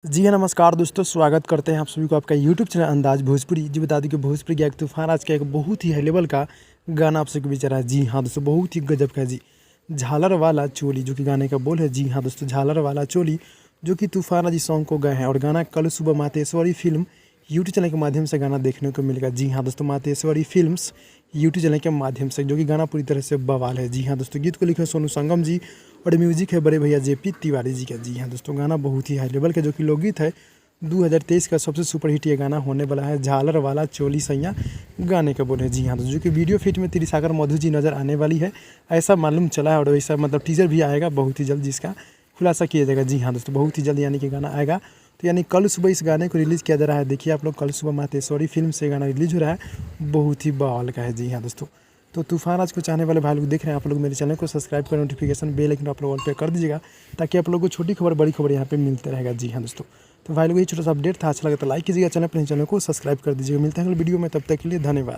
जी हाँ, नमस्कार दोस्तों, स्वागत करते हैं आप सभी को आपका यूट्यूब चैनल अंदाज़ भोजपुरी। जी बता दूं कि भोजपुरी का एक तूफ़ान आज का एक बहुत ही हाई लेवल का गाना आप सबके बीच आ रहा है। जी हाँ दोस्तों, बहुत ही गजब का है जी। झालर वाला चोली जो कि गाने का बोल है। जी हाँ दोस्तों, झालर वाला चोली जो कि तूफ़ान आज इस सॉन्ग को गए हैं और गाना कल सुबह मातेश्वरी फ़िल्म यूट्यूब चैनल के माध्यम से गाना देखने को मिलेगा। जी हाँ दोस्तों, मातेश्वरी फ़िल्म्स यूट्यूब चैनल के माध्यम से, जो कि गाना पूरी तरह से बवाल है। जी हाँ दोस्तों, गीत को लिखे सोनू संगम जी और म्यूजिक है बड़े भैया जेपी तिवारी जी का। जी हाँ दोस्तों, गाना बहुत ही हाई लेवल का जो कि लोकगीत है 2023 का सबसे सुपरहिट ये गाना होने वाला है। झालर वाला चोली सैया गाने का बोल है। जी हाँ दोस्तों, जो कि वीडियो फिट में त्रिसागर मधु जी नज़र आने वाली है, ऐसा मालूम चला है। और वैसा मतलब टीजर भी आएगा बहुत ही जल्द, जिसका खुलासा किया जाएगा। जी हाँ दोस्तों, बहुत ही जल्द यानी कि गाना आएगा। तो यानी कल सुबह इस गाने को रिलीज़ किया जा रहा है। देखिए आप लोग, कल सुबह मातेश्वरी फ़िल्म से गाना रिलीज़ हो रहा है, बहुत ही बवाल का है। जी हाँ दोस्तों, तो तूफ़ान आज को चाहने वाले भाई लोग देख रहे हैं, आप लोग मेरे चैनल को सब्सक्राइब कर नोटिफिकेशन बेल आइकन आप लोग ऑल पे कर दीजिएगा, ताकि आप लोगों को छोटी खबर बड़ी खबर यहाँ पे मिलते रहेगा। जी हाँ दोस्तों, तो भाई लोग ये छोटा सा अपडेट था, अच्छा लगा तो लाइक कीजिएगा, चैनल को सब्सक्राइब कर दीजिएगा। मिलते हैं अगले वीडियो में, तब तक के लिए धन्यवाद।